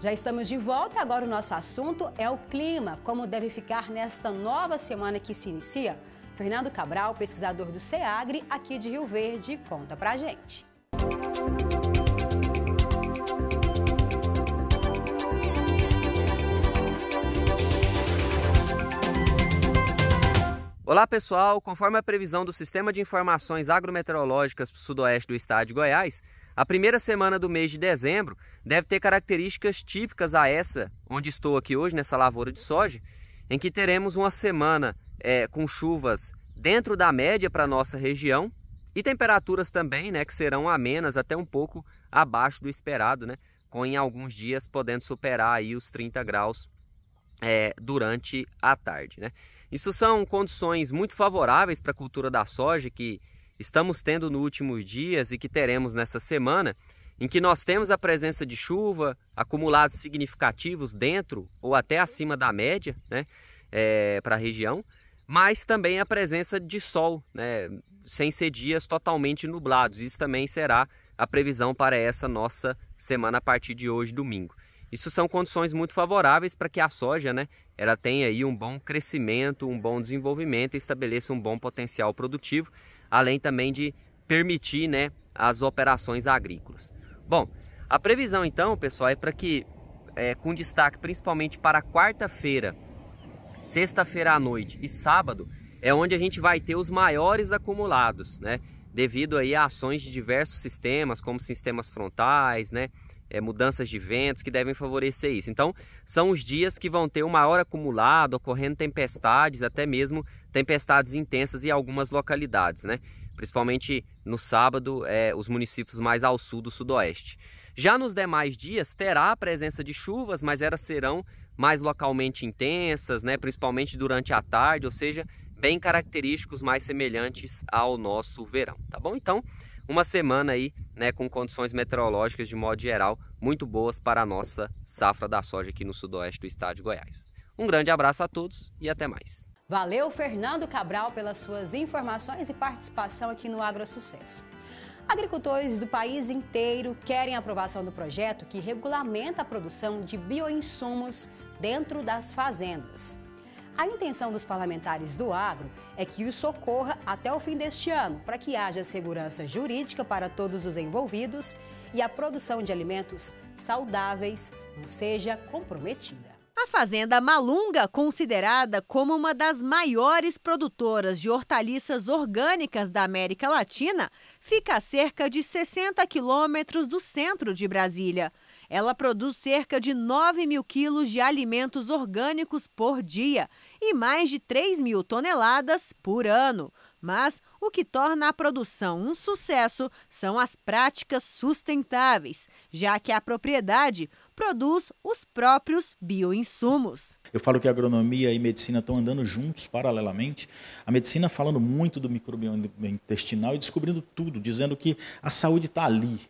Já estamos de volta e agora o nosso assunto é o clima, como deve ficar nesta nova semana que se inicia. Fernando Cabral, pesquisador do SEAGRE, aqui de Rio Verde, conta pra gente. Olá pessoal, conforme a previsão do Sistema de Informações Agrometeorológicas para o sudoeste do estado de Goiás, a primeira semana do mês de dezembro deve ter características típicas a essa, onde estou aqui hoje, nessa lavoura de soja, em que teremos uma semana com chuvas dentro da média para a nossa região e temperaturas também, que serão amenas, até um pouco abaixo do esperado, com em alguns dias podendo superar aí os 30 graus durante a tarde. Isso são condições muito favoráveis para a cultura da soja que estamos tendo nos últimos dias e que teremos nessa semana, em que nós temos a presença de chuva, acumulados significativos dentro ou até acima da média para a região, mas também a presença de sol, sem ser dias totalmente nublados. Isso também será a previsão para essa nossa semana a partir de hoje, domingo. Isso são condições muito favoráveis para que a soja ela tenha aí um bom crescimento, um bom desenvolvimento e estabeleça um bom potencial produtivo, além também de permitir as operações agrícolas. Bom, a previsão então, pessoal, é para que, com destaque principalmente para quarta-feira, sexta-feira à noite e sábado, é onde a gente vai ter os maiores acumulados, devido aí a ações de diversos sistemas, como sistemas frontais, mudanças de ventos que devem favorecer isso. Então, são os dias que vão ter o maior acumulado, ocorrendo tempestades, até mesmo tempestades intensas em algumas localidades, principalmente no sábado, os municípios mais ao sul do sudoeste. Já nos demais dias, terá a presença de chuvas, mas elas serão mais localmente intensas, principalmente durante a tarde, ou seja, bem característicos, mais semelhantes ao nosso verão, tá bom? Então, uma semana aí, com condições meteorológicas de modo geral muito boas para a nossa safra da soja aqui no sudoeste do estado de Goiás. Um grande abraço a todos e até mais. Valeu, Fernando Cabral, pelas suas informações e participação aqui no AgroSucesso. Agricultores do país inteiro querem a aprovação do projeto que regulamenta a produção de bioinsumos dentro das fazendas. A intenção dos parlamentares do agro é que isso ocorra até o fim deste ano, para que haja segurança jurídica para todos os envolvidos e a produção de alimentos saudáveis não seja comprometida. A Fazenda Malunga, considerada como uma das maiores produtoras de hortaliças orgânicas da América Latina, fica a cerca de 60 quilômetros do centro de Brasília. Ela produz cerca de 9 mil quilos de alimentos orgânicos por dia e mais de 3 mil toneladas por ano. Mas o que torna a produção um sucesso são as práticas sustentáveis, já que a propriedade produz os próprios bioinsumos. Eu falo que a agronomia e medicina estão andando juntos paralelamente. A medicina falando muito do microbioma intestinal e descobrindo tudo, dizendo que a saúde está ali,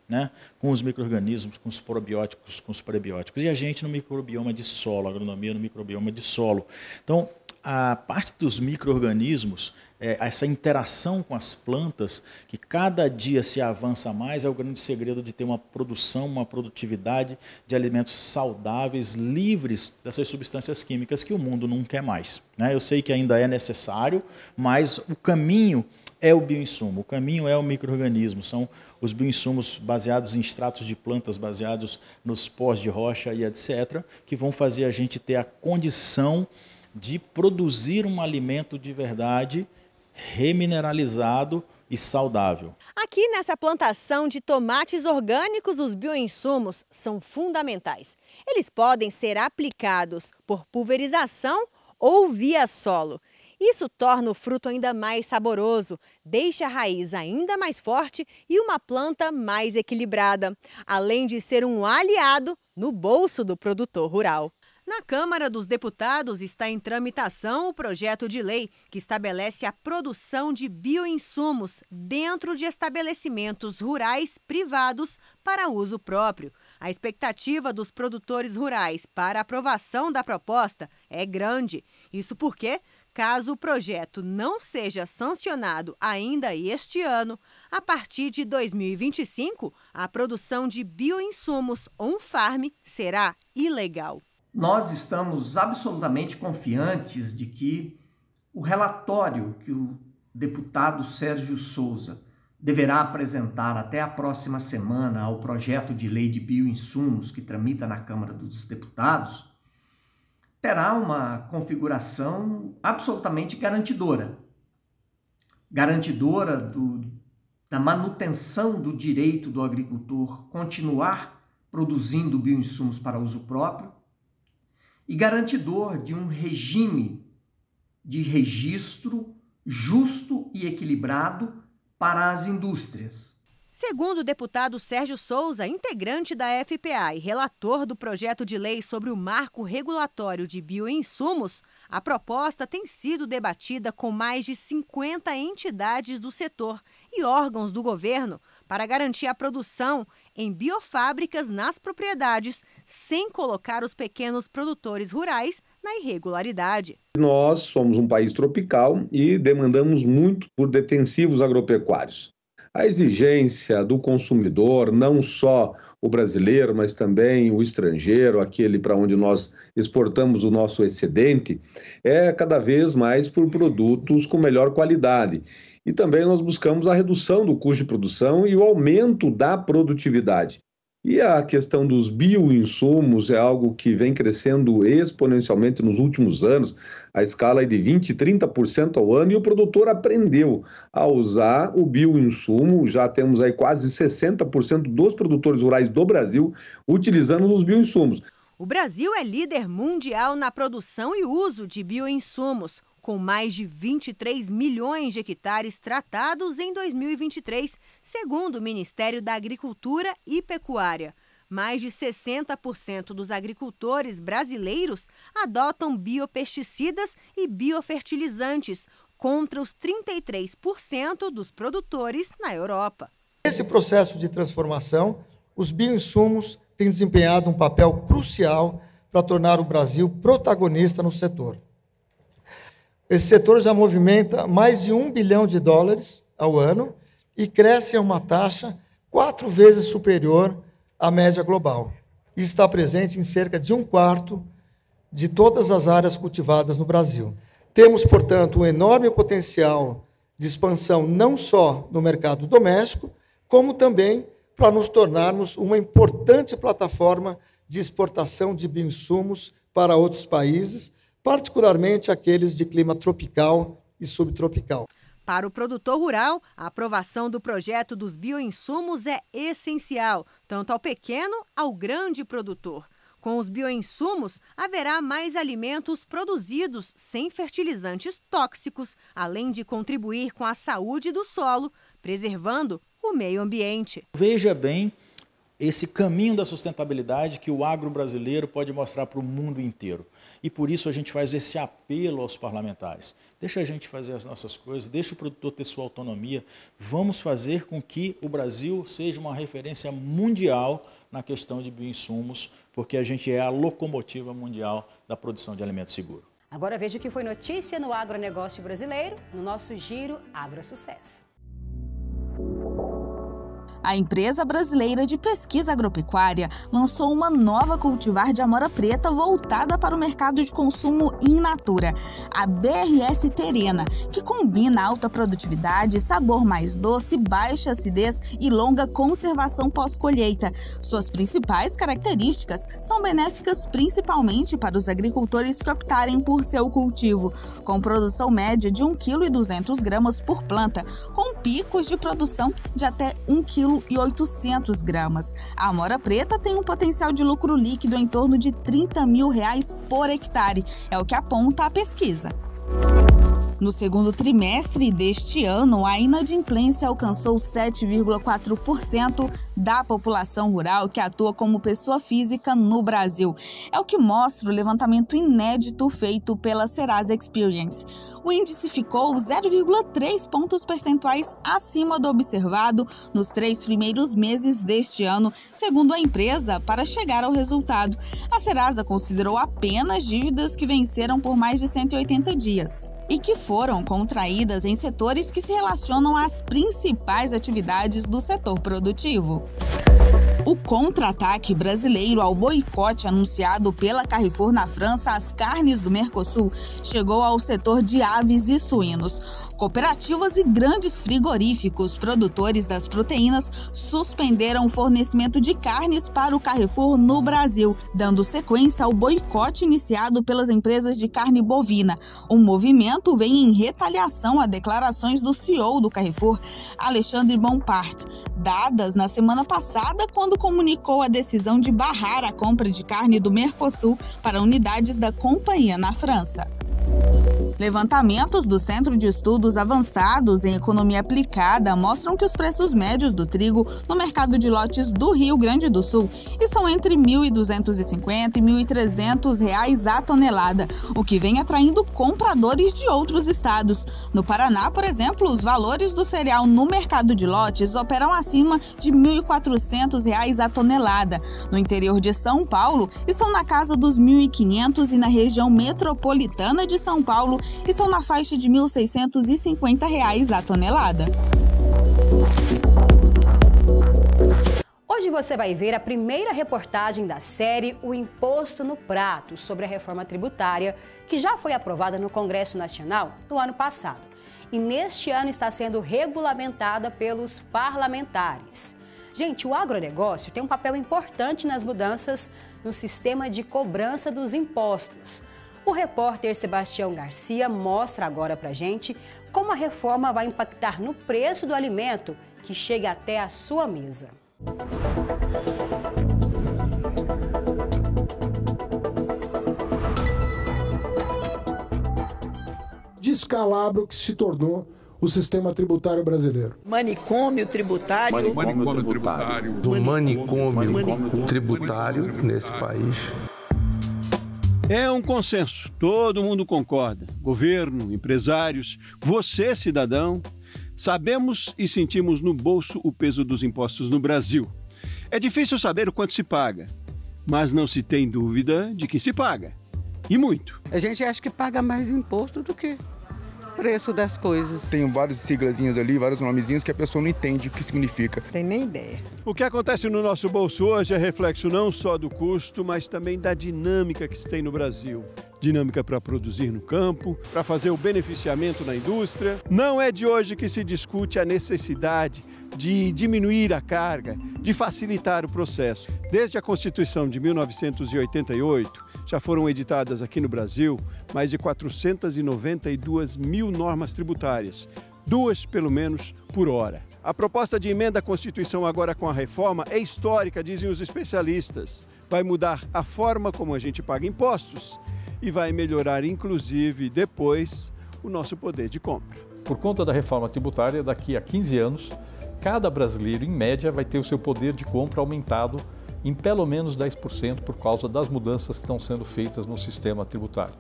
com os micro-organismos, com os probióticos, com os prebióticos. E a gente no microbioma de solo, a agronomia no microbioma de solo. Então, a parte dos micro-organismos, essa interação com as plantas, que cada dia se avança mais, é o grande segredo de ter uma produção, uma produtividade de alimentos saudáveis, livres dessas substâncias químicas que o mundo não quer mais. Eu sei que ainda é necessário, mas o caminho é o bioinsumo, o caminho é o micro-organismo, são os bioinsumos baseados em extratos de plantas, baseados nos pós de rocha e etc., que vão fazer a gente ter a condição de produzir um alimento de verdade, remineralizado e saudável. Aqui nessa plantação de tomates orgânicos, os bioinsumos são fundamentais. Eles podem ser aplicados por pulverização ou via solo. Isso torna o fruto ainda mais saboroso, deixa a raiz ainda mais forte e uma planta mais equilibrada, além de ser um aliado no bolso do produtor rural. Na Câmara dos Deputados está em tramitação o projeto de lei que estabelece a produção de bioinsumos dentro de estabelecimentos rurais privados para uso próprio. A expectativa dos produtores rurais para a aprovação da proposta é grande. Isso porque caso o projeto não seja sancionado ainda este ano, a partir de 2025, a produção de bioinsumos on-farm será ilegal. Nós estamos absolutamente confiantes de que o relatório que o deputado Sérgio Souza deverá apresentar até a próxima semana ao projeto de lei de bioinsumos que tramita na Câmara dos Deputados terá uma configuração absolutamente garantidora da manutenção do direito do agricultor continuar produzindo bioinsumos para uso próprio e garantidor de um regime de registro justo e equilibrado para as indústrias. Segundo o deputado Sérgio Souza, integrante da FPA e relator do projeto de lei sobre o marco regulatório de bioinsumos, a proposta tem sido debatida com mais de 50 entidades do setor e órgãos do governo para garantir a produção em biofábricas nas propriedades, sem colocar os pequenos produtores rurais na irregularidade. Nós somos um país tropical e demandamos muito por defensivos agropecuários. A exigência do consumidor, não só o brasileiro, mas também o estrangeiro, aquele para onde nós exportamos o nosso excedente, é cada vez mais por produtos com melhor qualidade. E também nós buscamos a redução do custo de produção e o aumento da produtividade. E a questão dos bioinsumos é algo que vem crescendo exponencialmente nos últimos anos, a escala é de 20% e 30% ao ano, e o produtor aprendeu a usar o bioinsumo. Já temos aí quase 60% dos produtores rurais do Brasil utilizando os bioinsumos. O Brasil é líder mundial na produção e uso de bioinsumos, com mais de 23 milhões de hectares tratados em 2023, segundo o Ministério da Agricultura e Pecuária. Mais de 60% dos agricultores brasileiros adotam biopesticidas e biofertilizantes, contra os 33% dos produtores na Europa. Nesse processo de transformação, os bioinsumos têm desempenhado um papel crucial para tornar o Brasil protagonista no setor. Esse setor já movimenta mais de US$1 bilhão ao ano e cresce a uma taxa 4 vezes superior à média global. E está presente em cerca de 1/4 de todas as áreas cultivadas no Brasil. Temos, portanto, um enorme potencial de expansão não só no mercado doméstico, como também para nos tornarmos uma importante plataforma de exportação de bioinsumos para outros países, particularmente aqueles de clima tropical e subtropical. Para o produtor rural, a aprovação do projeto dos bioinsumos é essencial, tanto ao pequeno ao grande produtor. Com os bioinsumos, haverá mais alimentos produzidos sem fertilizantes tóxicos, além de contribuir com a saúde do solo, preservando o meio ambiente. Veja bem esse caminho da sustentabilidade que o agro brasileiro pode mostrar para o mundo inteiro. E por isso a gente faz esse apelo aos parlamentares. Deixa a gente fazer as nossas coisas, deixa o produtor ter sua autonomia. Vamos fazer com que o Brasil seja uma referência mundial na questão de bioinsumos, porque a gente é a locomotiva mundial da produção de alimento seguro. Agora veja o que foi notícia no agronegócio brasileiro, no nosso Giro AgroSucesso. A empresa brasileira de pesquisa agropecuária lançou uma nova cultivar de amora preta voltada para o mercado de consumo in natura, a BRS Terena, que combina alta produtividade, sabor mais doce, baixa acidez e longa conservação pós-colheita. Suas principais características são benéficas principalmente para os agricultores que optarem por seu cultivo, com produção média de 1,2 kg por planta, com picos de produção de até 1,8 kg. A amora preta tem um potencial de lucro líquido em torno de R$30 mil por hectare, é o que aponta a pesquisa. No segundo trimestre deste ano, a inadimplência alcançou 7,4% da população rural que atua como pessoa física no Brasil. É o que mostra o levantamento inédito feito pela Serasa Experience. O índice ficou 0,3 pontos percentuais acima do observado nos 3 primeiros meses deste ano, segundo a empresa, para chegar ao resultado. A Serasa considerou apenas dívidas que venceram por mais de 180 dias. e que foram contraídas em setores que se relacionam às principais atividades do setor produtivo. O contra-ataque brasileiro ao boicote anunciado pela Carrefour na França às carnes do Mercosul chegou ao setor de aves e suínos. Cooperativas e grandes frigoríficos produtores das proteínas suspenderam o fornecimento de carnes para o Carrefour no Brasil, dando sequência ao boicote iniciado pelas empresas de carne bovina. O movimento vem em retaliação a declarações do CEO do Carrefour, Alexandre Bompard, dadas na semana passada quando comunicou a decisão de barrar a compra de carne do Mercosul para unidades da companhia na França. Levantamentos do Centro de Estudos Avançados em Economia Aplicada mostram que os preços médios do trigo no mercado de lotes do Rio Grande do Sul estão entre R$ 1.250 e R$ 1.300 a tonelada, o que vem atraindo compradores de outros estados. No Paraná, por exemplo, os valores do cereal no mercado de lotes operam acima de R$ 1.400 a tonelada. No interior de São Paulo, estão na casa dos R$ 1.500 e na região metropolitana de São Paulo estão na faixa de R$ 1.650 a tonelada. Hoje você vai ver a primeira reportagem da série O Imposto no Prato, sobre a reforma tributária que já foi aprovada no Congresso Nacional no ano passado e neste ano está sendo regulamentada pelos parlamentares. Gente, o agronegócio tem um papel importante nas mudanças no sistema de cobrança dos impostos. O repórter Sebastião Garcia mostra agora pra gente como a reforma vai impactar no preço do alimento que chega até a sua mesa. Descalabro que se tornou o sistema tributário brasileiro. Manicômio tributário. Manicômio tributário nesse país. É um consenso, todo mundo concorda. Governo, empresários, você, cidadão, sabemos e sentimos no bolso o peso dos impostos no Brasil. É difícil saber o quanto se paga, mas não se tem dúvida de que se paga. E muito. A gente acha que paga mais imposto do que preço das coisas. Tem vários siglazinhos ali, vários nomezinhos que a pessoa não entende o que significa. Tem nem ideia. O que acontece no nosso bolso hoje é reflexo não só do custo, mas também da dinâmica que se tem no Brasil. Dinâmica para produzir no campo, para fazer o beneficiamento na indústria. Não é de hoje que se discute a necessidade de diminuir a carga, de facilitar o processo. Desde a Constituição de 1988, já foram editadas aqui no Brasil mais de 492 mil normas tributárias, 2 pelo menos por hora. A proposta de emenda à Constituição agora com a reforma é histórica, dizem os especialistas. Vai mudar a forma como a gente paga impostos e vai melhorar, inclusive, depois, o nosso poder de compra. Por conta da reforma tributária, daqui a 15 anos, cada brasileiro, em média, vai ter o seu poder de compra aumentado em pelo menos 10% por causa das mudanças que estão sendo feitas no sistema tributário.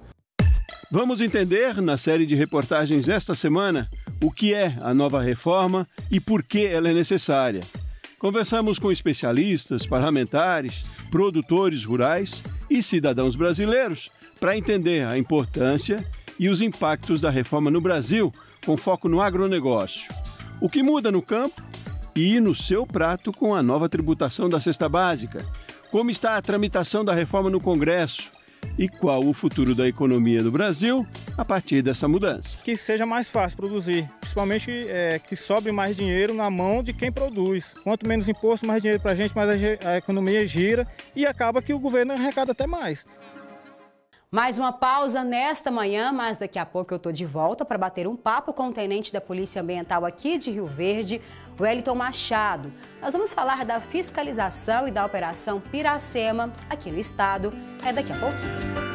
Vamos entender, na série de reportagens esta semana, o que é a nova reforma e por que ela é necessária. Conversamos com especialistas, parlamentares, produtores rurais e cidadãos brasileiros para entender a importância e os impactos da reforma no Brasil, com foco no agronegócio. O que muda no campo e no seu prato com a nova tributação da cesta básica. Como está a tramitação da reforma no Congresso e qual o futuro da economia do Brasil a partir dessa mudança. Que seja mais fácil produzir, principalmente que sobre mais dinheiro na mão de quem produz. Quanto menos imposto, mais dinheiro para a gente, mais a economia gira e acaba que o governo arrecada até mais. Mais uma pausa nesta manhã, mas daqui a pouco eu estou de volta para bater um papo com o tenente da Polícia Ambiental aqui de Rio Verde, Wellington Machado. Nós vamos falar da fiscalização e da Operação Piracema aqui no estado. É daqui a pouquinho.